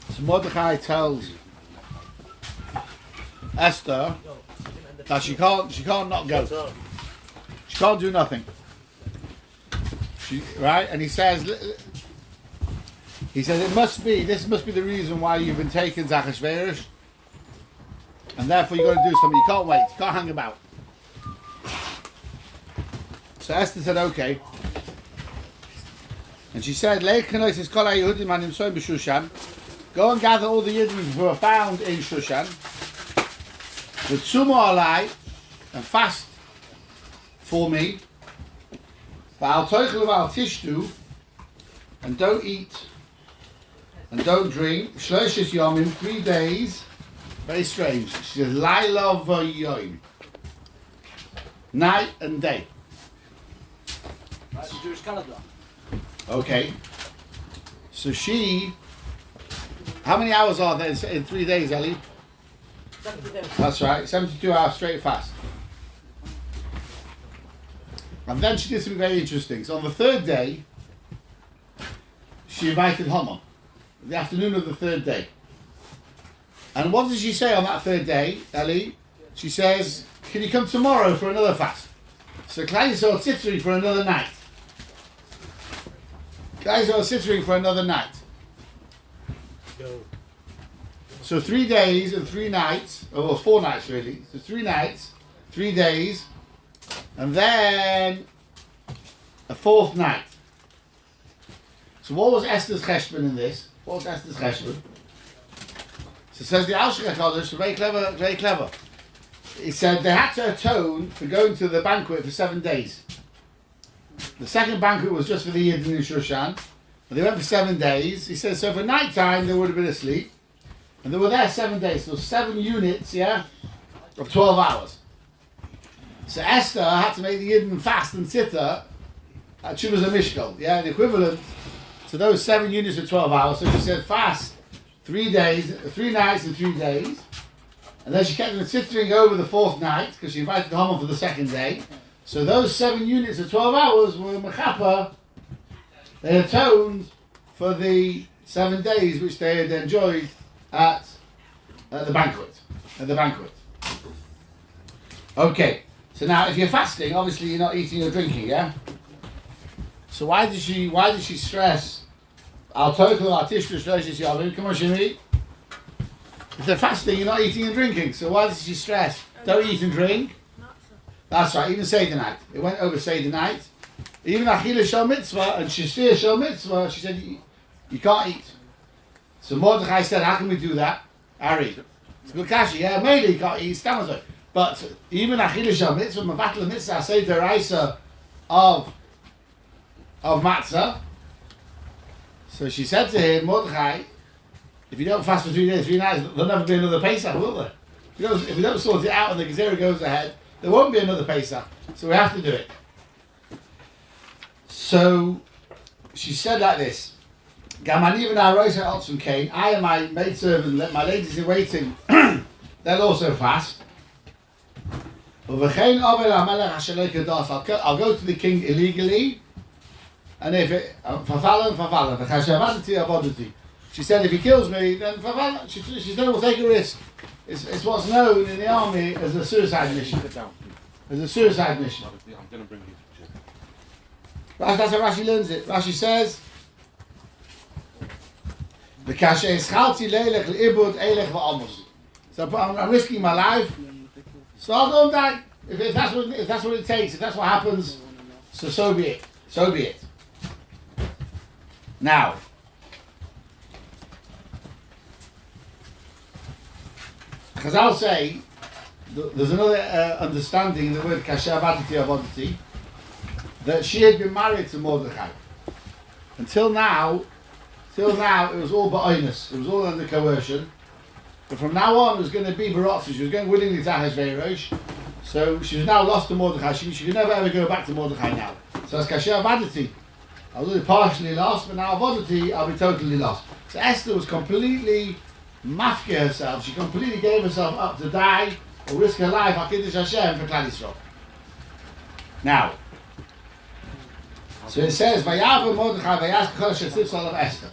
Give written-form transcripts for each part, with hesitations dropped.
So Mordechai tells Esther that she can't not go. She can't do nothing. Right? And he says this must be the reason why you've been taken to Achashverosh, and therefore you've got to do something. You can't wait. You can't hang about. So Esther said, okay. And she said, go and gather all the Yidden who are found in Shushan, with Sumo Alai, and fast for me, Va'al Toichel Va'al Tishtu, and don't eat and don't drink, Shloshes Yomim, 3 days. Very strange. She says, Laila V'Yom, night and day. That's the Jewish calendar. Okay. So she, how many hours are there in 3 days, Ellie? 72. That's right, 72 hours straight fast. And then she did something very interesting. So on the 3rd day, she invited Haman. The afternoon of the 3rd day. And what does she say on that 3rd day, Ellie? She says, can you come tomorrow for another fast? So Klai Yisrael sittering for another night. Klai Yisrael sittering for another night. So 3 days and 3 nights, or 4 nights really. So 3 nights, 3 days, and then a 4th night. So what was Esther's cheshbon in this? What was Esther's cheshbon? So it says the Al-Shech HaKadosh, very clever, very clever. He said they had to atone for going to the banquet for 7 days. The second banquet was just for the Yidden in Shushan, and they went for 7 days. He said, so for night time they would have been asleep, and they were there 7 days, so 7 units, yeah, of 12 hours. So Esther had to make the Yidden fast and sitter at Chuvas and Mishkal, yeah, the equivalent to those 7 units of 12 hours. So she said fast 3 days, 3 nights and 3 days, and then she kept them sittering over the 4th night because she invited Haman for the 2nd day. So those 7 units of 12 hours were mechapa. They atoned for the 7 days which they had enjoyed at the banquet. At the banquet. Okay. So now, if you're fasting, obviously you're not eating or drinking, yeah. So why did she stress Al Tokel Al Tishtu Shloshes Yomim? Come on, Shimi. If they're fasting, you're not eating and drinking. So why did she stress? Don't eat and drink. That's right. Even Seder night. It went over Seder night. Even Achila Shal Mitzvah and Shasir Shal Mitzvah. She said you can't eat. So Mordechai said, how can we do that? Ari. It's good kashi. Yeah, maybe you can't eat. Stamazoi. But even Achila Shal Mitzvah, Mavatla Mitzvah, Seder Raisa of Matzah. So she said to him, Mordechai, if you don't fast for 3 days, 3 nights, there'll never be another Pesach, will there? If we don't sort it out and the Gezerah goes ahead, there won't be another Pesach. So we have to do it. So she said like this, Gamani and I rose out from Cain, I and my maidservant, my ladies in waiting, they'll also fast. I'll go to the king illegally, and if it, she said, if he kills me, then she said we'll take a risk. It's what's known in the army as a suicide mission. As a suicide mission. I'm going to bring you. That's how Rashi learns it. Rashi says, so I'm risking my life, so I'll go and die. If that's what it takes, if that's what happens, so be it. So be it. Now, Chazal say, there's another understanding in the word kasher avaditi avoditi, that she had been married to Mordechai. Until now, it was all ba'oinus. It was all under coercion. But from now on, it was going to be barotzi. She was going willingly to Ahasuerus. So she was now lost to Mordechai. She could never ever go back to Mordechai now. So it's kasher avaditi. I was only partially lost, but now avoditi, I'll be totally lost. So Esther was completely mafke herself. She completely gave herself up to die or risk her life. Hakadosh Hashem for Klal Yisrael. Now, so it says, "Vayav Mordechai vayask Chodesh Tzivsal of Esther."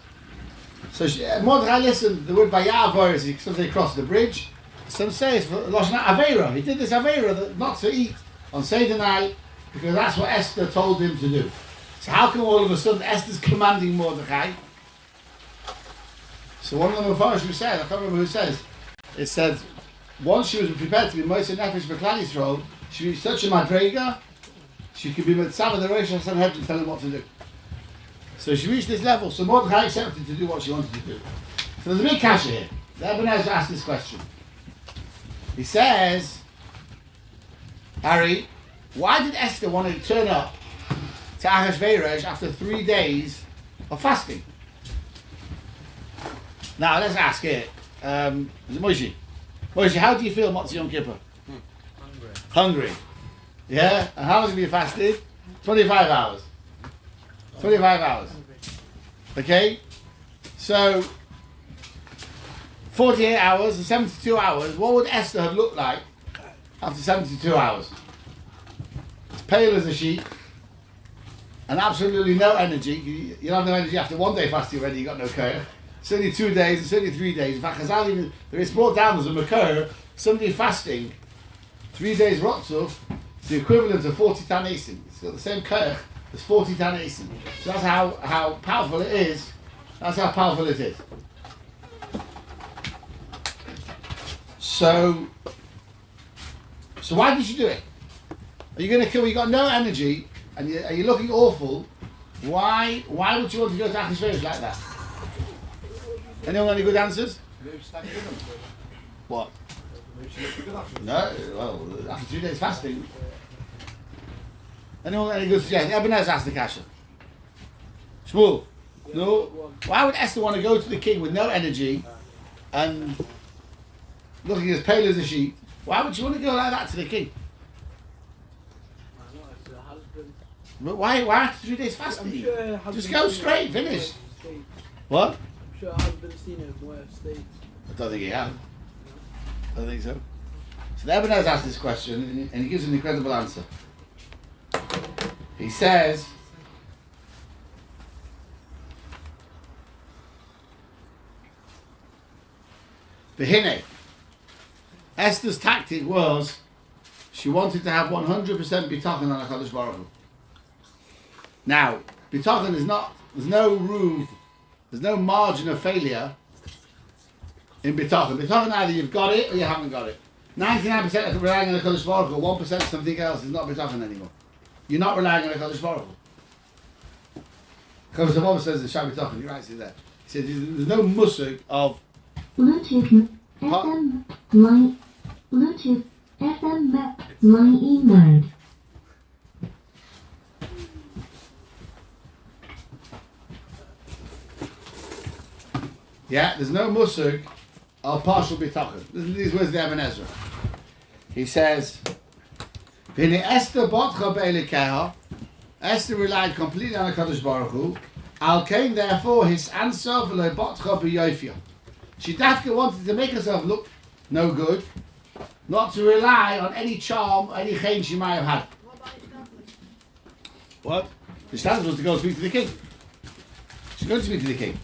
So Mordechai listened. The word Bayavor is something they crossed the bridge. Some say it's Lashon Aveira. He did this Aveira not to eat on Seder night because that's what Esther told him to do. So how come all of a sudden Esther's commanding Mordechai? So one of the Mepharshim who said, I can't remember who says, it said once she was prepared to be Moshe Nefesh for Klal Yisrael, she was such a madrega, she could be Mitzvah the Rosh Hashanah and tell him what to do. So she reached this level, so Mordechai accepted to do what she wanted to do. So there's a big kasha here. The Ibn Ezra asked this question. He says, Harry, why did Esther want to turn up to Ahasuerus after 3 days of fasting? Now let's ask it. Moshe, how do you feel Motzi Yom Kippur? Hungry. Yeah? And how long have you fasted? 25 hours. 25 hours. Okay? So 48 hours and 72 hours, what would Esther have looked like after 72 hours? As pale as a sheet and absolutely no energy. You don't have no energy after 1 day fasting already, you got no koyach. It's only 2 days, it's only 3 days. In fact, Chazal even, there is brought down as a makor, somebody fasting 3 days rotzuf, it's the equivalent of 40 tanesim. It's got the same koyach as 40 tanesim. So that's how powerful it is. That's how powerful it is. So why did you do it? Are you going to kill? You got no energy, and you're looking awful. Why would you want to go to Ahasuerus like that? Anyone got any good answers? What? No. Well, after 3 days fasting. Anyone got any good suggestions? Ibn Ezra asked the kasha. Shmuel. No. Why would Esther want to go to the king with no energy and looking as pale as a sheet? Why would you want to go like that to the king? But why after 3 days fasting? Sure just go straight, finish. What? I'm sure husband's seen it in worse states. I don't think he has. I don't think so. So the Ibn Ezra asked this question and he gives an incredible answer. He says, V'hinei, Esther's tactic was she wanted to have 100% bitachon on HaKadosh Baruch Hu. Now, bitachon is not, there's no room, there's no margin of failure in bitachon. Bitachon either you've got it or you haven't got it. 99% of relying on HaKadosh Baruch Hu, 1% something else is not bitachon anymore. You're not relying on HaKadosh Baruch Hu. Because the Bible says in Shabbat bitachon, he writes it there. He says there's no musig of Bluetooth FM line Bluetooth FM map line E mode. Yeah, there's no musug of partial bitachon. These words the Ibn Ezra. He says, "V'nei Esther botcha be'elikeha." Esther relied completely on HaKadosh Baruch Hu. Al kain therefore his answer v'lo botcha be'yofia. She dafka wanted to make herself look no good, not to rely on any charm, any chain she might have had. What? The standard was to go speak to the king. She's going to speak to the king.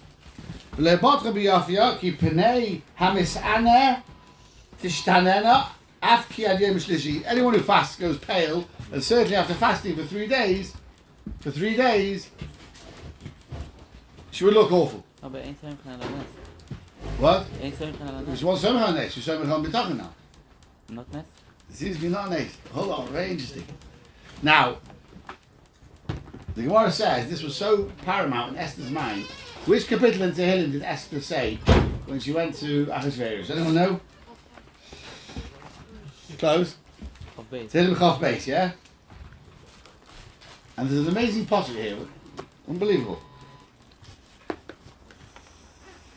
Anyone who fasts goes pale, and certainly after fasting for 3 days, she would look awful. Oh, but ain't time kind of nice. What? Ain't time kind of She nice. wants some on next. She's showing on bitachon now. Not nice. It seems to be not nice. Hold on, very interesting. Now, the Gemara says this was so paramount in Esther's mind. Which kapitel in Tehillim did Esther say when she went to Ahasuerus? Anyone know? Close. Of base. Tehillim Chof Beis, yeah? And there's an amazing posture here. Unbelievable.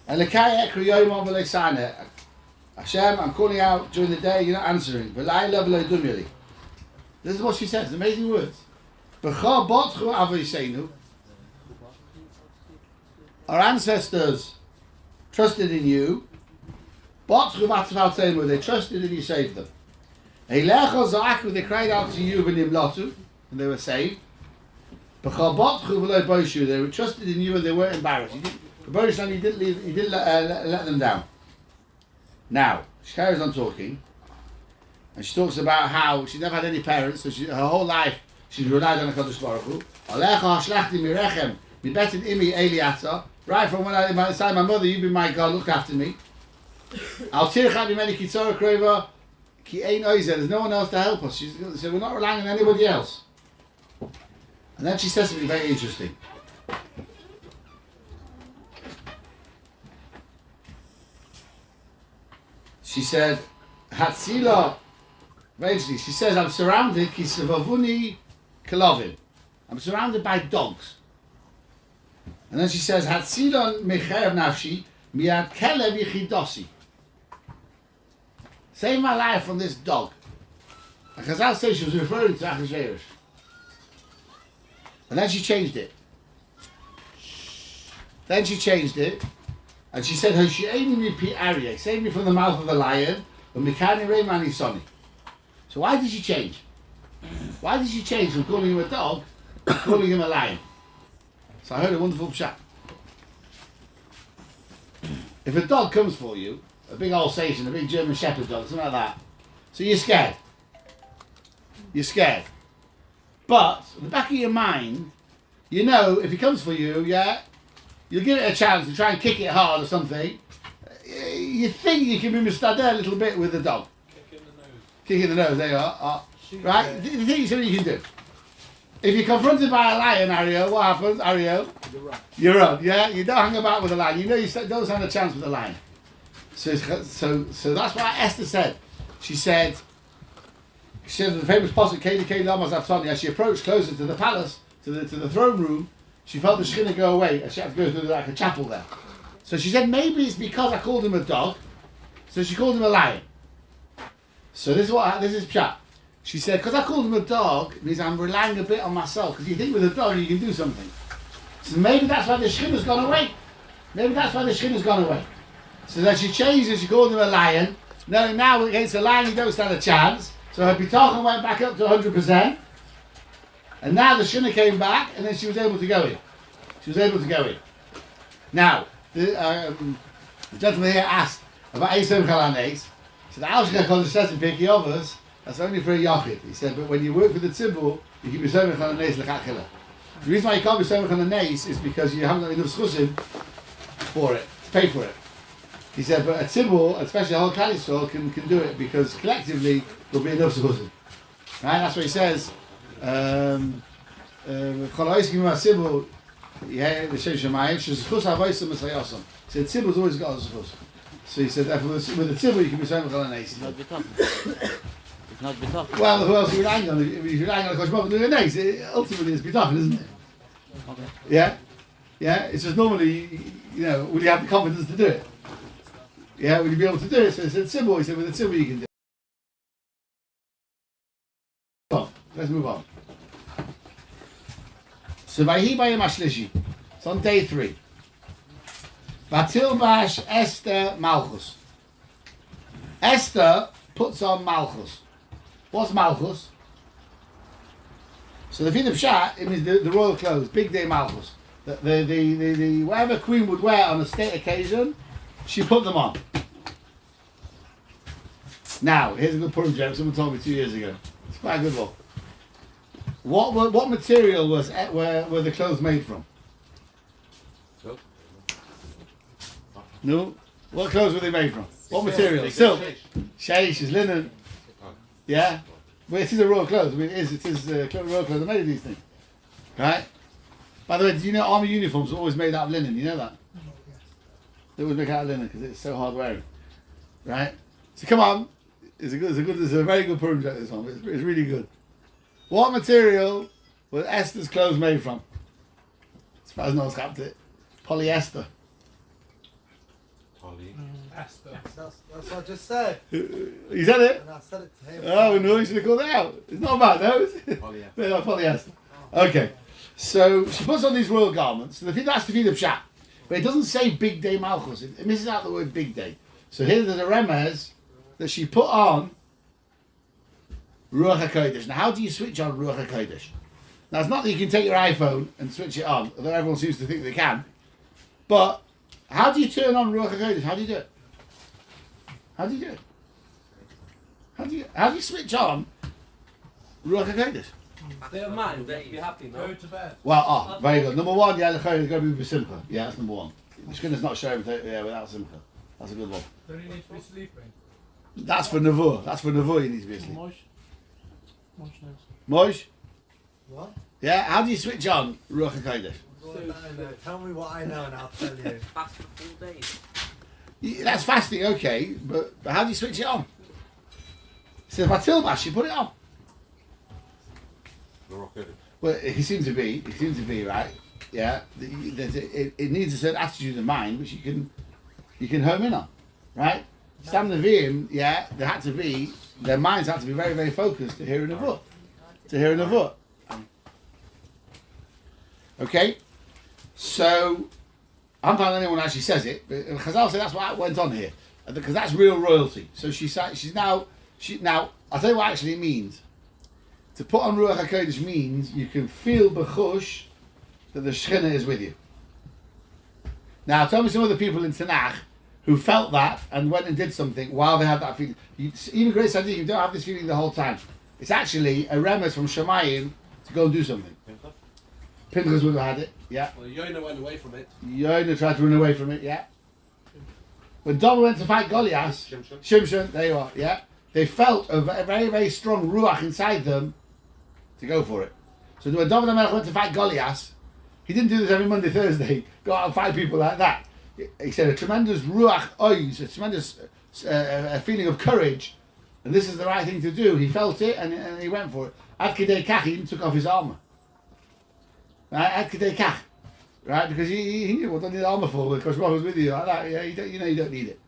Elikai ekru yomam v'lo sana. Hashem, I'm calling out during the day, you're not answering. V'layla v'lo dumyali. This is what she says, amazing words. B'cha botchu avoseinu. Our ancestors trusted in you. They trusted and you saved them. They cried out to you and they were saved. They were trusted in you and they weren't embarrassed. The Baruch Hashem, he didn't let them down. Now, she carries on talking, and she talks about how she never had any parents, so her whole life she's relied on the Kodesh Baruch Hu. Alecha hashlachti mirechem mibetin imi eliata. Right from when I was inside my mother, you've been my God, looked after me. Al tircha b'meni kitzora kreva ki ein oizer. There's no one else to help us. She said we're not relying on anybody else. And then she says something very interesting. She said, Hatzila, eventually, she says, I'm surrounded, kisavavuni kalovim. I'm surrounded by dogs. And then she says, Hatzila mecherev nafshi, miad kelev yichidosi. Save my life from this dog. And Chazal says she was referring to Achashverosh. And then she changed it. And she said, Hoshi'eni mipi aryeh, save me from the mouth of the lion, and mikani reimani soni. So why did she change? Why did she change from calling him a dog to calling him a lion? So I heard a wonderful pshat. If a dog comes for you, a big Alsatian, a big German Shepherd dog, something like that, so you're scared. You're scared. But, in the back of your mind, you know, if he comes for you, yeah, you'll give it a chance to try and kick it hard or something. You think you can be mistadeh a little bit with the dog. Kick in the nose, there you are. Right? The thing is something you can do. If you're confronted by a lion, Ariel, what happens, Ariel? You run, yeah? You don't hang about with a lion. You know you don't stand a chance with a lion. So that's what Esther said. She said the famous pasuk, Keli Keli Lamas Aftani, as she approached closer to the palace, to the throne room, she felt the Shekhinah go away, and she had to go through like a chapel there. So she said, maybe it's because I called him a dog, so she called him a lion. So this is Pshat. She said, because I called him a dog, it means I'm relying a bit on myself, because you think with a dog you can do something. So maybe that's why the Shekhinah's gone away. So then she changed and she called him a lion. Now against a lion you don't stand a chance. So her Bitachon went back up to 100%. And now the Shekhinah came back, and then she was able to go in. Now, the gentleman here asked about Eisem Chalanes. He said, Al-Shekhinah Kodesh says in Pirkei Avos, that's only for a Yachid. He said, but when you work for the Tzibur, you can be Eisem Chalanes l'chachila. The reason why you can't be Eisem Chalanes is because you haven't got enough schusim for it, to pay for it. He said, but a Tzibur, especially a whole Klal Yisrael, can do it because collectively there'll be enough schusim. Right? That's what he says. Yeah, the Shem Shemayim. She says, "Chus havoysim esayosam." He said, "Tzibur's always got a chus." So he said, with the tzibur you can be saying chalanes. It's not Bitachon. Well, who else are you relying on? If you're relying on a kosh baruch doing a nace, ultimately it's Bitachon, isn't it? Okay. Yeah. It's just normally, will you have the confidence to do it? Yeah, will you be able to do it? So he said, "Tzibur." He said, with the tzibur you can do it. Let's move on. So Vayhi Bayim Ashlishi. It's on day 3. Vatil Bash Esther Malchus. Esther puts on Malchus. What's Malchus? So the Fid of Pshat, it means the royal clothes, big day Malchus. The whatever queen would wear on a state occasion, she put them on. Now, here's a good Purim joke someone told me 2 years ago. It's quite a good one. What material were the clothes made from? Silk. No. What clothes were they made from? What material? Silk. Sheish is linen. Yeah. Well, it is a royal clothes. I mean, it is royal clothes. They made of these things, right? By the way, did you know army uniforms are always made out of linen? You know that? They always make out of linen because it's so hard wearing, right? So come on, it's a very good Purim joke. This one, it's really good. What material was Esther's clothes made from? As far as no one's capped it. Polyester. Esther. That's what I just said. You said it? And I said it to him. Oh no, you should have called it out. It's not bad though, is it? Polyester. No, polyester. Okay. So she puts on these royal garments. So that's the feed of Pshat. But it doesn't say big day Malchus. It misses out the word big day. So here there's a remez that she put on Ruach HaKodesh. Now, how do you switch on Ruach HaKodesh? Now, it's not that you can take your iPhone and switch it on, although everyone seems to think they can. But How do you turn on Ruach HaKodesh? How do you do it? How do you do it? How do you switch on Ruach HaKodesh? State of mind, that you're happy, Go no? to bed. Well, very good. Number one, yeah, the Kodesh is going to be Simcha. Yeah, that's number one. The Shekhinah's not showing without Simcha. That's a good one. Don't you need to be sleeping? That's for Nevuah. That's for Nevuah you need to be asleep. Mosh. Mosh knows. Moj? What? Yeah, how do you switch on Ruach HaKodesh? What do I know? Tell me what I know and I'll tell you. Fast for 4 days. That's fasting, okay, but how do you switch it on? It says Batil Bash, you put it on. The rock edit. Well, he seems to be, right? Yeah, it needs a certain attitude of mind which you can home in on, right? Stam Nevi'im, yeah, their minds had to be very, very focused to hear a Nevuah. Okay? So, I haven't found anyone who actually says it, but Chazal said that's what went on here. Because that's real royalty. So now, I'll tell you what actually it means. To put on Ruach HaKodesh means you can feel b'chush that the Shekhinah is with you. Now, tell me some other people in Tanakh who felt that and went and did something while they had that feeling. Even great Sadiq, you don't have this feeling the whole time. It's actually a remez from Shemayim to go and do something. Pinchas would have had it, yeah. Well, Yonah went away from it. Yonah tried to run away from it, yeah. When David went to fight Goliath, Shimshon, there you are, yeah. They felt a very, very strong ruach inside them to go for it. So when David HaMelech went to fight Goliath, he didn't do this every Monday, Thursday, go out and fight people like that. He said a tremendous ruach ois, a tremendous a feeling of courage, and this is the right thing to do. He felt it and he went for it. Ad Kedei Kach, he even took off his armour. Right, Ad Kedei Kach. Right, because he knew what I need armour for, because Rob was with you like that. Yeah, you don't need it.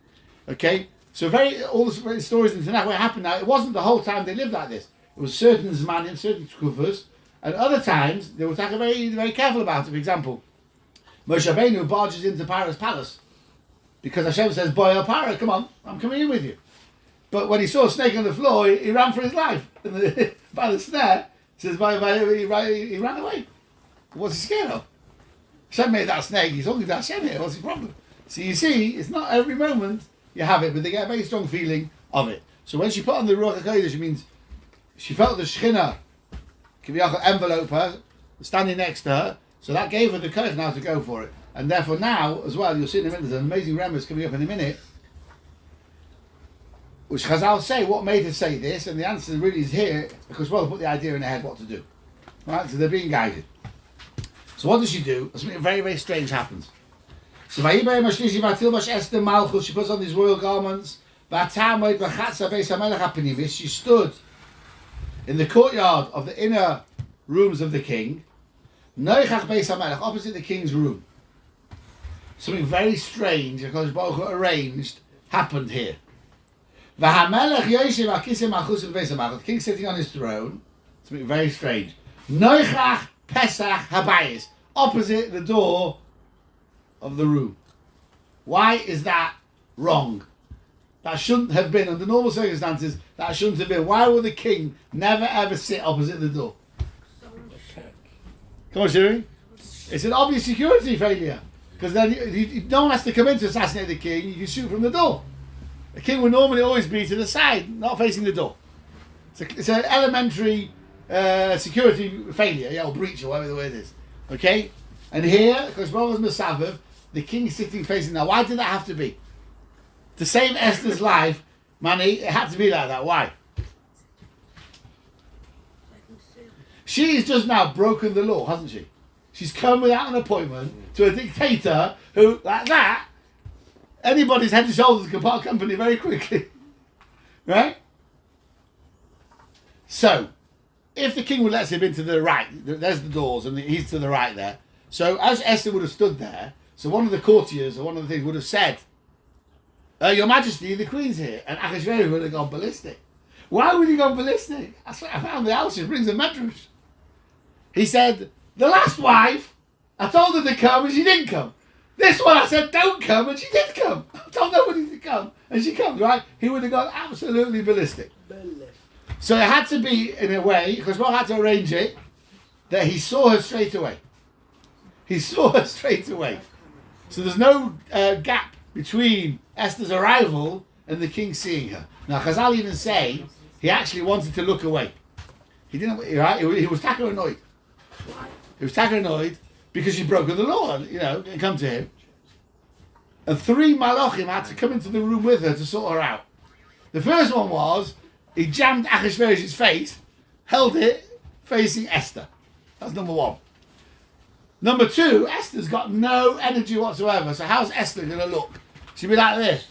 Okay? So all the stories in Tanakh where it happened now, it wasn't the whole time they lived like this. It was certain zmanim, certain tkufas, and other times they were very, very careful about it. For example, Moshe Rabbeinu barges into Pharaoh's palace because Hashem says, "Boy, El Pharaoh, come on, I'm coming in with you." But when he saw a snake on the floor, he ran for his life. And by the snare, he says, he ran away. What's he scared of? Hashem made that snake. He's talking to Hashem here. What's his problem? So you see, it's not every moment you have it, but they get a very strong feeling of it. So when she put on the Ruach HaKodesh, it means she felt the Shekhinah envelope her, standing next to her, so that gave her the courage now to go for it. And therefore now, as well, you'll see in a minute, there's an amazing remez coming up in a minute, which Chazal say, what made her say this, and the answer really is here, because well, they put the idea in her head what to do. Right, so they're being guided. So what does she do? Something very, very strange happens. So Ester Malchus, she puts on these royal garments. She stood in the courtyard of the inner rooms of the king, opposite the king's room. Something very strange, because Baruch Hu arranged, happened here. The king sitting on his throne, something very strange. Noichach Pesach Habayis, opposite the door of the room. Why is that wrong? That shouldn't have been, under normal circumstances, that shouldn't have been. Why will the king never ever sit opposite the door? Come on, Shiri. It's an obvious security failure. Because then no one has to come in to assassinate the king, you can shoot from the door. The king would normally always be to the side, not facing the door. It's an elementary security failure, or breach, or whatever the word is. Okay? And here, because Baruch was Mesavev, the king is sitting facing. Now, why did that have to be? To save Esther's life, Manny, it had to be like that. Why? She's just now broken the law, hasn't she? She's come without an appointment to a dictator who, like that, anybody's head and shoulders can part company very quickly. Right? So, if the king would let him into the right, there's the doors and he's to the right there. So, as Esther would have stood there, so one of the courtiers or one of the things would have said, Your Majesty, the Queen's here. And Achashverosh would have gone ballistic. Why would he go ballistic? That's what I found the Alshis brings a medrash. He said, the last wife, I told her to come and she didn't come. This one I said, don't come, and she did come. I told nobody to come, and she comes, right? He would have gone absolutely ballistic. So it had to be, in a way, because Baruch had to arrange it, that he saw her straight away. He saw her straight away. So there's no gap between Esther's arrival and the king seeing her. Now Chazal even say he actually wanted to look away. He didn't. Right? He was taka annoyed. He was taka annoyed because she'd broken the law, and come to him. And 3 malachim had to come into the room with her to sort her out. The first one was he jammed Achashverosh's face, held it facing Esther. That's number 1. Number 2, Esther's got no energy whatsoever. So how's Esther going to look? She'll be like this.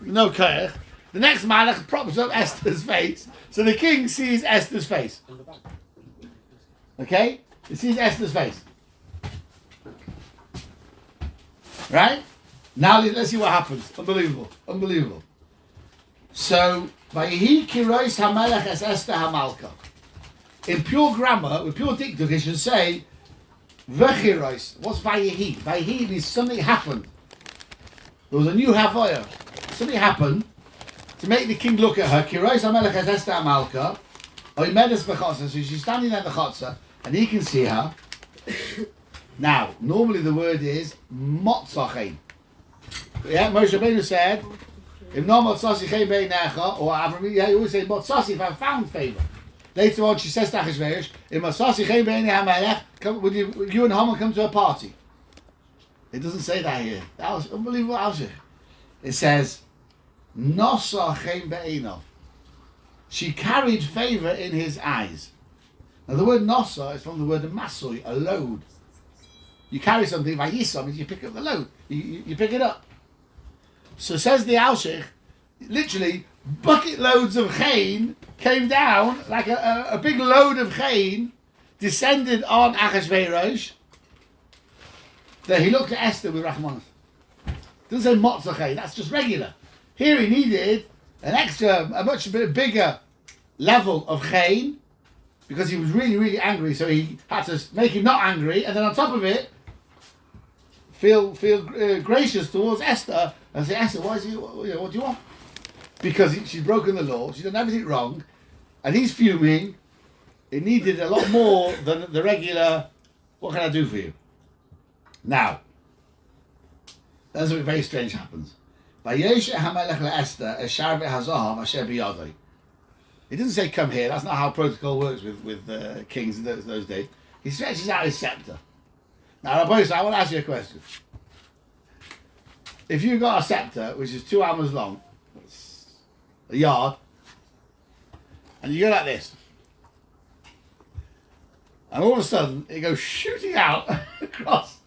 No care. The next malach props up Esther's face. So the king sees Esther's face. Okay? He sees Esther's face. Right? Now let's see what happens. Unbelievable. Unbelievable. So, Vayihi kirois hamelech es Esther hamalka. In pure grammar, with pure diktuk, it should say V'chirois. What's Vayihi? Vayihi means something happened. There was a new Havaya. Something happened to make the king look at her. Kirois hamelech es Esther hamalka. Oimedes b'chotza. So she's standing there in the chotza, and he can see her. Now, normally the word is motzachein. Yeah, Moshe Rabbeinu said, "If no motzasi chein beinecha," or Avram, you always say motzasi if I found favor. Later on, she says to Achashverosh, "If motzasi chein beinecha melech, would you and Haman come to a party?" It doesn't say that here. That was unbelievable. It says, "Nosa chein beinav." She carried favor in his eyes. Now the word nosa is from the word masoi, a load. You carry something, vayisa means you pick up the load. You pick it up. So says the Alshich, literally bucket loads of chain came down, like a big load of chain descended on Achashverosh. That he looked at Esther with Rahmanas. Doesn't say motzah chain, that's just regular. Here he needed a much bigger level of chain because he was really, really angry. So he had to make him not angry, and then on top of it, feel gracious towards Esther and say, Esther, what do you want? Because she's broken the law, she's done everything wrong, and he's fuming. It needed a lot more than the regular, what can I do for you? Now, then something very strange happens. It doesn't say come here, that's not how protocol works with kings in those days. He stretches out his scepter. Now, I want to ask you a question. If you've got a scepter, which is 2 arms long, a yard, and you go like this, and all of a sudden, it goes shooting out across,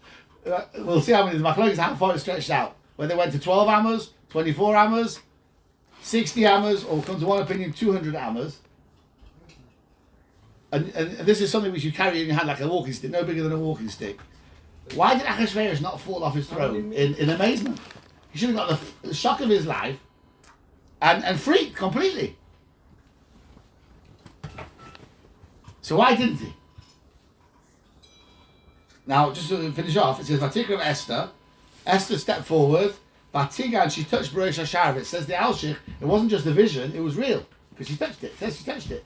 we'll see how far it stretched out. Whether it went to 12 hammers, 24 hammers, 60 hammers, or come to one opinion, 200 hammers. And this is something which you carry in your hand like a walking stick, no bigger than a walking stick. Why did Achashverosh not fall off his throne in amazement? He should have got the shock of his life and freaked completely. So why didn't he? Now, just to finish off, it says, Vatikra Esther. Esther stepped forward. Vatigan, she touched Baruch Hasharv. It says the Alshich, it wasn't just a vision, it was real. Because she touched it. It says she touched it.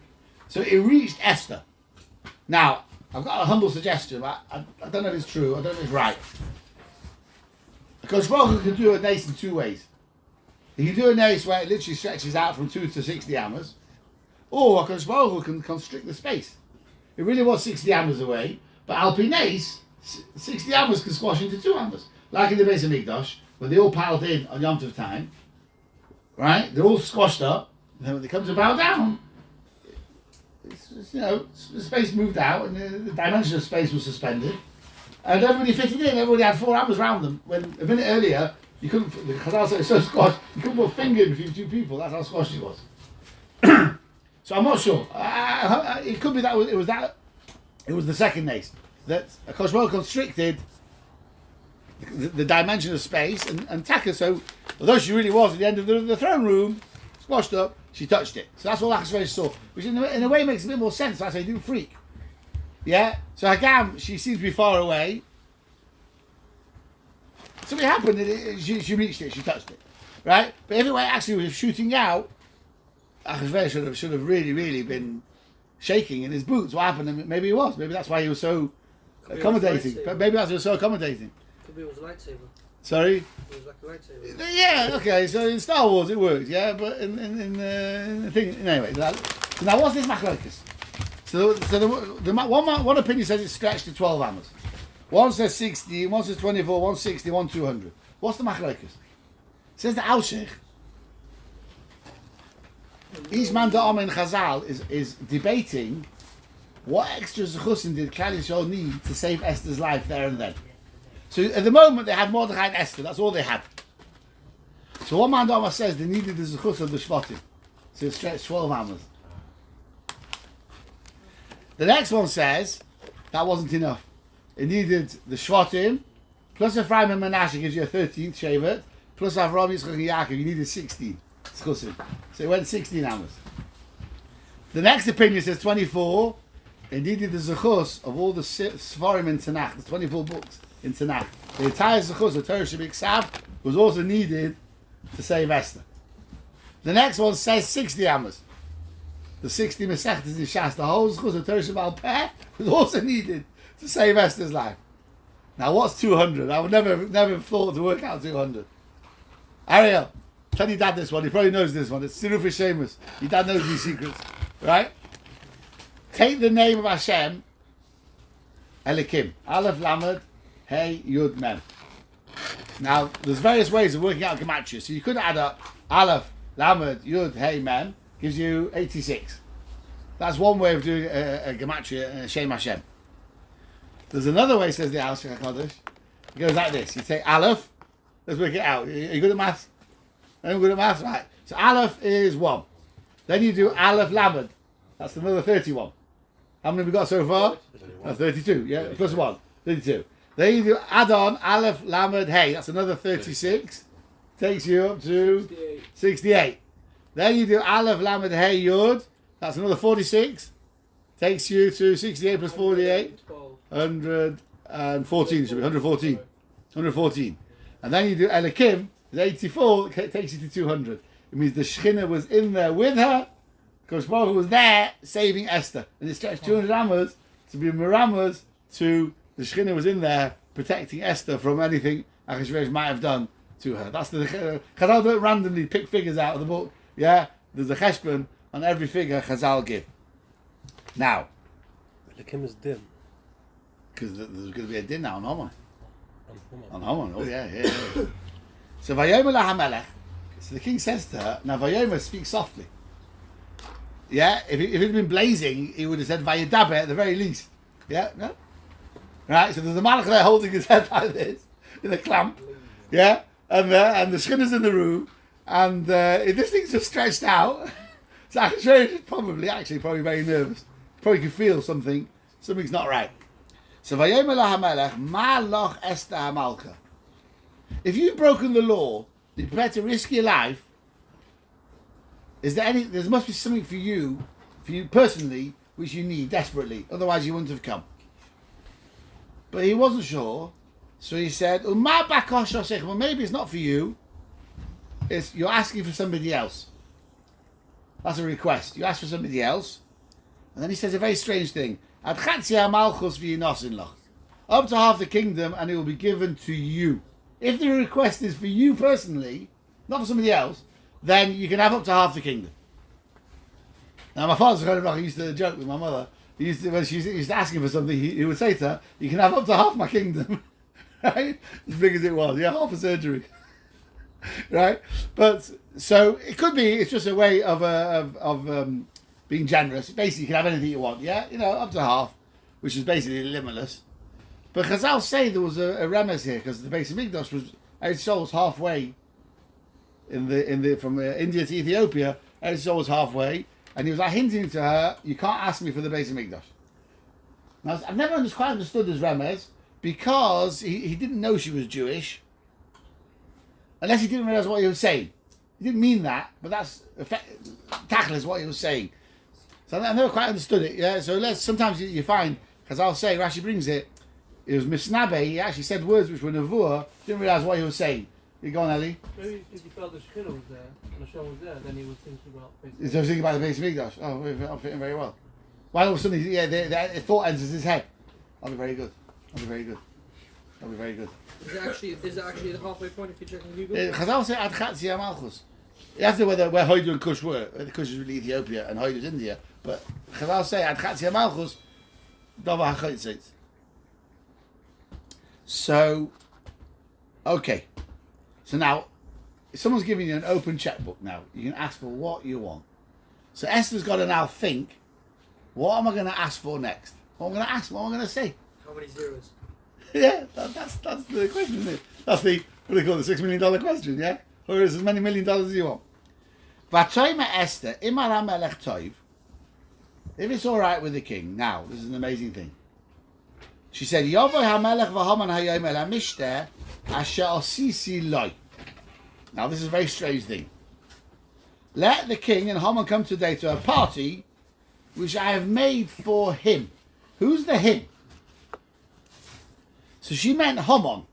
So it reached Esther. Now, I've got a humble suggestion, but I don't know if it's true, I don't know if it's right. Because Schwalbe can do a nace in 2 ways. He can do a nace where it literally stretches out from 2 to 60 hammers, or Schwalbe can constrict the space. It really was 60 hammers away, but Alpi nace, 60 hammers can squash into 2 hammers. Like in the base of Mikdash, when they all piled in on Yom Tov time, right? They're all squashed up, and then when they come to bow down, the space moved out, and the dimension of space was suspended, and everybody fitted in. Everybody had 4 hammers around them. When a minute earlier, you couldn't. The Chazal said it's so squashed, you couldn't put a finger in between 2 people. That's how squashed it was. So I'm not sure. It could be that it was the second nace that Koshwell constricted the dimension of space and Taka. So although she really was at the end of the throne room, squashed up, she touched it. So that's all Achashverosh saw, which in a way makes a bit more sense. That's how you didn't freak. Yeah. So Hagam, she seems to be far away. So it happened. She reached it. She touched it. Right. But if it actually was shooting out, Achashverosh should have really, really been shaking in his boots. What happened? Maybe he was. Maybe that's why he was so accommodating. But maybe that's why he was so accommodating. Could be it was a lightsaber. Sorry? It was like a lightsaber. Yeah, okay, so in Star Wars it works, yeah, but in the thing, anyway. So now what's this machlokes? So one opinion says it's stretched to 12 hammers. One says 60, one says 24, one 60, one 200. What's the machlokes? Says the Aushich. Each man da in Chazal is debating what extra zechusim did Klal Yisrael need to save Esther's life there and then. So at the moment they had Mordechai and Esther, that's all they had. So one man da says they needed the zechus of the Shvatim. So it stretched 12 hammers. The next one says that wasn't enough. It needed the Shvatim, plus Ephraim and Manasseh gives you a 13th Shevet, plus Avraham, Yitzchak and Yaakov, you needed 16. Zchusim. So it went 16 hammers. The next opinion says 24. It needed the zechus of all the Sfarim in Tanakh, the 24 books in Tanakh. The entire zechus of Torah Shabbat Ksav was also needed to save Esther. The next one says 60 hammers. The 60 Masechtas in Shas, the whole zechus of Torah Shabbat Peh was also needed to save Esther's life. Now what's 200? I would never thought to work out 200. Ariel, tell your dad this one. He probably knows this one. It's Siruch Shemus. Your dad knows these secrets, right? Take the name of Hashem, Elikim, Aleph Lamed, Hey Yud Mem. Now there's various ways of working out gematria. So you could add up Aleph Lamed Yud Hey Mem gives you 86. That's one way of doing a gematria, Shem Hashem. There's another way, says the Aushich HaKadosh. It goes like this. You take Aleph. Let's work it out. Are you good at maths? I'm good at maths, right? So Aleph is 1. Then you do Aleph Lamed. That's another 31. How many have we got so far? 32. Yeah, plus 1. 32. Then you do add on Aleph Lamed Hey. That's another 36. Takes you up to 68. Then you do Aleph Lamed Hey Yud. That's another 46. Takes you to 68 plus 48. 114. Should be 114. 114. And then you do Elikim, 84, it takes you to 200. It means the Shekhinah was in there with her, because Baruch Hu was there saving Esther. And it stretched 200 hammers to be miramas to the Shekhinah was in there protecting Esther from anything Achashverosh might have done to her. That's the Chazal don't randomly pick figures out of the book. Yeah, there's a cheshbon on every figure Chazal give. Now, The Kim is dim. because there's going to be a din now on Haman. On Haman, oh yeah. So Vayomer laHamelech. So the king says to her, now Vayomer speaks softly. Yeah, if it had been blazing, he would have said Vayedaber at the very least. Yeah, no? Right, so there's a malach there holding his head like this, in a clamp. Yeah, and the Shekhinah's in the room, and if this thing's just stretched out, so Achashverosh is probably very nervous. Probably can feel something's not right. So Vayomer laHamelech, Ma loch Esther hamalka. If you've broken the law, you're prepared to risk your life. There must be something for you personally, which you need desperately. Otherwise, you wouldn't have come. But he wasn't sure, so he said, "Uma bakosh." Well, maybe it's not for you. You're asking for somebody else. That's a request. You ask for somebody else, and then he says a very strange thing. Up to half the kingdom, and it will be given to you. If the request is for you personally, not for somebody else, then you can have up to half the kingdom. Now, my father's kind of like, he used to joke with my mother. When she used to ask him for something, he would say to her, "You can have up to half my kingdom," right? As big as it was, yeah, half a surgery, right? But so it could be. It's just a way of being generous. Basically, you can have anything you want, yeah, up to half, which is basically limitless. But Chazal say there was a remez here because the Beis Hamikdash was halfway in the from India to Ethiopia. Eretz was halfway, and he was like hinting to her, "You can't ask me for the Beis Hamikdash." Now I've never quite understood this remez because he didn't know she was Jewish, unless he didn't realize what he was saying. He didn't mean that, but that's tachlis what he was saying. So I never quite understood it. Yeah. So sometimes you find, Chazal say, Rashi brings it. It was Misnabe, he actually said words which were Nevuah, didn't realise what he was saying. You go on, Ellie? Maybe if he felt the Shekhinah was there, and Hashem was there, then he was thinking about basically. He was thinking about the Beis Hamikdash. Oh, I'm fitting very well. Well, all of a sudden, the thought enters his head. That'll be very good. That'll be very good. Is it actually the halfway point if you check on Google? Chazal say Ad Chatzia Malchus. You have to know where Hoidu and Kush were. Kush is really Ethiopia and Hoidu is India. But Chazal say Ad Chatzia Malchus, Dava HaChotzit. So, okay. So now, if someone's giving you an open checkbook now, you can ask for what you want. So Esther's got to now think, what am I going to ask for next? What am I going to ask? What am I going to say? How many zeros? Yeah, that's the question, isn't it? That's the, what do they call it, $6 million question, yeah? Or is as many $1 million as you want. V'atoyma Esther, imar ha-melech toiv. If it's all right with the king, now, this is an amazing thing. She said, Yovoy ha-melech v'haman hayom el ha-mishteh asher osisi loy. Now, this is a very strange thing. Let the king and Haman come today to a party which I have made for him. Who's the him? So she meant Haman.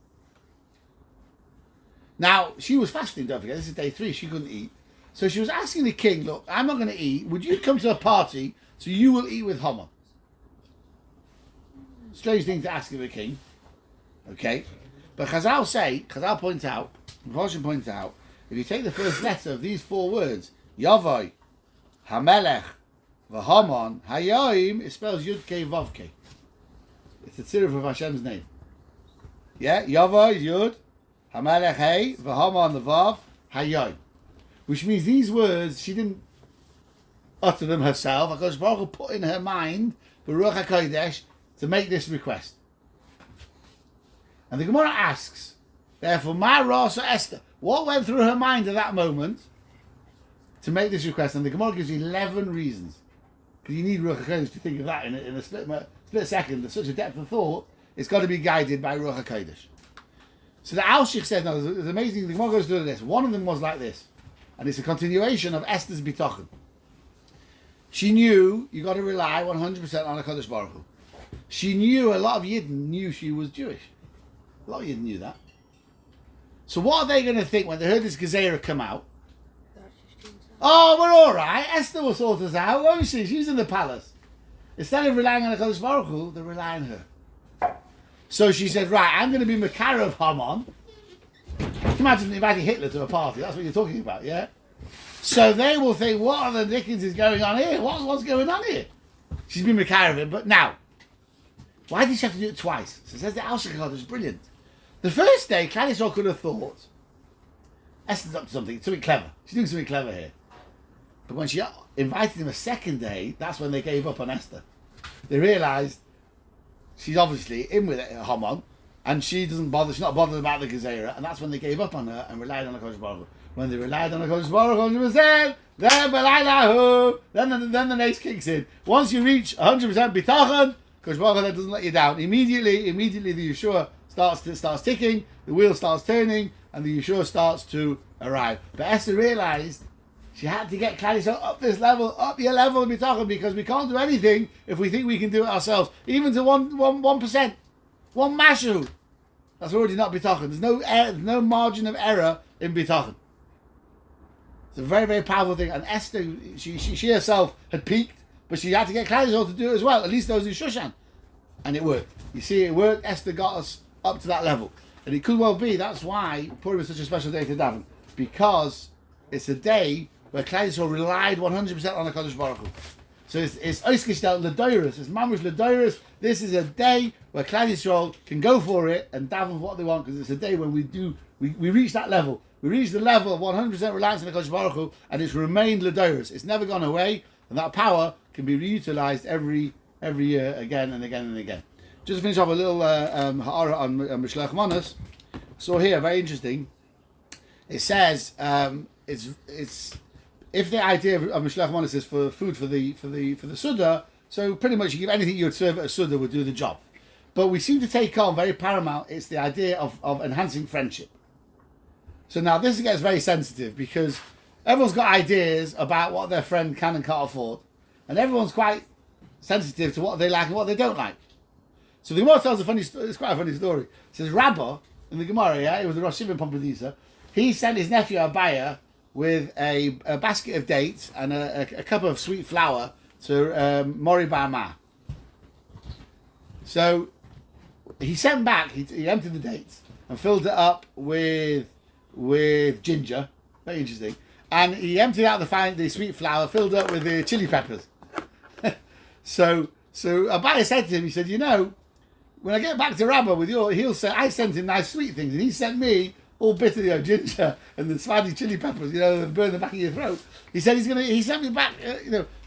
Now, she was fasting, don't forget, this is day 3, she couldn't eat. So she was asking the king, look, I'm not going to eat, would you come to a party so you will eat with Haman? Strange thing to ask of a king. Okay? But Chazal points out, Mephoshim points out, if you take the first letter of these 4 words, Yavoi, Hamelech, V'Haman, Hayoim, it spells Yud Kei Vav Kei. It's the tziruf of Hashem's name. Yeah? Yavoi, Yud, Hamelech, Hey, V'Haman, the Vav, Hayoim. Which means these words, she didn't utter them herself. HaKadosh Baruch Hu put in her mind, the Ruach HaKodesh, to make this request. And the Gemara asks, therefore, my Rasa Esther, what went through her mind at that moment to make this request? And the Gemara gives you 11 reasons. Because you need Ruach HaKodesh to think of that in a split second. There's such a depth of thought, it's got to be guided by Ruach HaKodesh. So the Al-Shich says, now, there's amazing, the Gemara goes through this. One of them was like this. And it's a continuation of Esther's Bitachon. She knew you got to rely 100% on HaKadosh Baruch Hu. She knew, a lot of Yidden knew she was Jewish. A lot of Yidden knew that. So what are they going to think when they heard this Gezerah come out? Oh, we're all right. Esther will sort us out, won't she? She's in the palace. Instead of relying on HaKadosh Baruch Hu, they rely on her. So she said, right, I'm going to be Makara of Haman. Can you imagine inviting Hitler to a party? That's what you're talking about, yeah? So they will think, what are the dickens is going on here? What's going on here? She's been Makara of him, but now, why did she have to do it twice? So it says the Al-Shekad is brilliant. The first day, Klal Yisrael could have thought, Esther's up to something clever. She's doing something clever here. But when she invited him a second day, that's when they gave up on Esther. They realised she's obviously in with Haman, and she's not bothered about the Gezerah, and that's when they gave up on her and relied on HaKadosh Baruch Hu. When they relied on HaKadosh Baruch Hu 100%, then the next kicks in. Once you reach 100% Bitachon, HaKadosh Baruch Hu doesn't let you down. Immediately the Yeshua starts ticking, the wheel starts turning, and the Yeshua starts to arrive. But Esther realised she had to get Klal Yisrael up this level, up your level of Bitachon, because we can't do anything if we think we can do it ourselves. Even to 1%. One mashu. That's already not Bitachon. There's no margin of error in Bitachon. It's a very, very powerful thing. And Esther, she herself had peaked, but she had to get Klal Yisrael to do it as well, at least those in Shushan. And it worked. You see, it worked. Esther got us up to that level. And it could well be, that's why Purim is such a special day to daven. Because it's a day where Klal Yisrael relied 100% on the HaKadosh Baruch Hu. So it's Oiskishtel L'Doirus, it's Mamush L'Doirus. This is a day where Klal Yisrael can go for it and daven what they want, because it's a day when we reach that level. We reach the level of 100% reliance on the HaKadosh Baruch Hu, and it's remained L'Doirus. It's never gone away, and that power can be reutilized every year, again and again and again. Just to finish off a little ha'ara on Mishlech Manos. So here, very interesting. It says it's if the idea of Mishlech Manos is for food for the Suda, so pretty much you give anything you would serve at a Suda would do the job. But we seem to take on very paramount. It's the idea of enhancing friendship. So now this gets very sensitive, because everyone's got ideas about what their friend can and can't afford, and everyone's quite sensitive to what they like and what they don't like. So the Gemara tells a funny story. It's quite a funny story. It says Rabbah in the Gemara, yeah, it was the Rosh Hashanah Pompadisa. He sent his nephew Abaya with a basket of dates and a cup of sweet flour to Mori Bama. So he sent back. He emptied the dates and filled it up with ginger. Very interesting. And he emptied out the sweet flour, filled up with the chili peppers. So Abaye said to him, he said, you know, when I get back to Rabba with he'll say, I sent him nice sweet things, and he sent me all bitter, ginger and the Swadi chili peppers, that burn the back of your throat. He said he sent me back,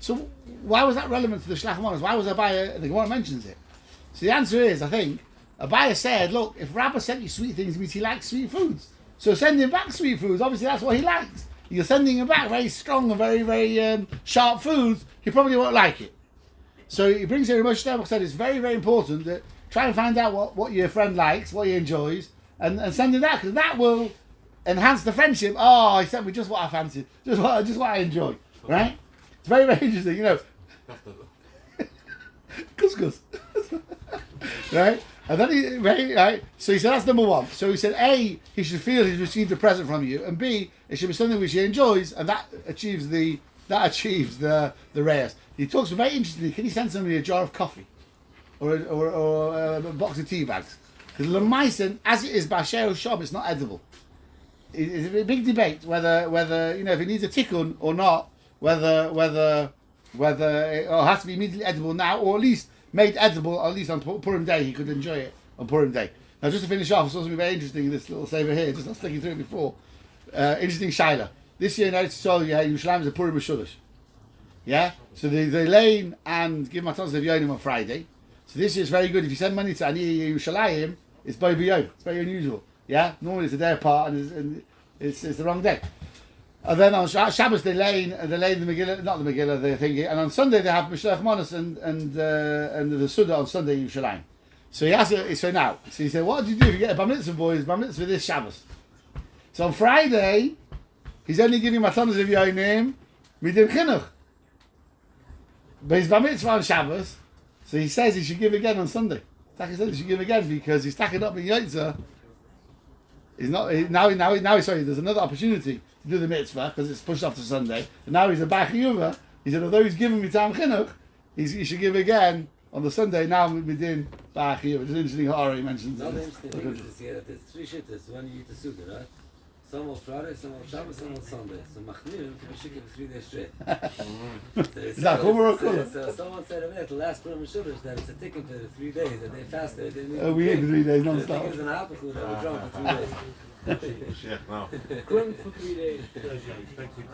So why was that relevant to the Shlach Manos? Why was Abaye, the Gemara mentions it? So the answer is, I think, Abaye said, look, if Rabba sent you sweet things, it means he likes sweet foods. So send him back sweet foods. Obviously, that's what he likes. You're sending him back very strong and very, very sharp foods. He probably won't like it. So he brings here, Moshe Shlomo said, it's very, very important that try and find out what your friend likes, what he enjoys, and send him that, because that will enhance the friendship. Oh, he sent me just what I fancied, just what I enjoy, right? It's very, very interesting, Couscous, right? And then right? So he said that's number one. So he said A, he should feel he's received a present from you, and B, it should be something which he enjoys, and that achieves the reyes. He talks very interestingly. Can he send somebody a jar of coffee, or a box of tea bags? Because Lemaisen, as it is Bashir Shom, it's not edible. It's a big debate whether if it needs a tikkun or not, whether it has to be immediately edible now, or at least made edible, at least on Purim Day, he could enjoy it on Purim Day. Now, just to finish off, it's also very interesting, this little saver here, just not sticking through it before. Interesting Shaila. This year in Eretz Yisrael, Yerushalayim is a Purim Hashulish. Yeah? So they lane and give Matons of Yonim on Friday. So this year is very good. If you send money to Ani Yerushalayim, it's Bo B'Yom. It's very unusual. Yeah? Normally it's a day apart and it's the wrong day. And then on Shabbos they lane the Megillah, not the Megillah, the thing. And on Sunday they have Mishloach Manos and the Suda on Sunday in Yerushalayim. So he asked, so he said, what do you do if you get a Bar Mitzvah boys, Bar Mitzvah this Shabbos? So on Friday, he's only giving Matanos of Yonim Midim Chinuch. But he's Bar Mitzvah on Shabbos, so he says he should give again on Sunday. Taki says he should give again because he's stacking up in Yotza. He's not now. Sorry, there's another opportunity to do the mitzvah because it's pushed off to Sunday. And now he's a Bach Yuva. He said, although he's giving me Tam Chinuch, he should give again on the Sunday. Now within Bach Yuva. It's an interesting horror he mentions. Another interesting thing is that there's three shittas when you eat the Suda, right? Some on Friday, some on Shabbos, some on Sunday. So Machnirim can be shaking for 3 days straight. Is that Chumar or Kula? So someone said over there, the last Purim Hashulish, that it's a ticket for the 3 days, that they fasted. We ate for 3 days non-stop. The thing is an apple that we're drunk for 3 days. Purim for 3 days. Thank you.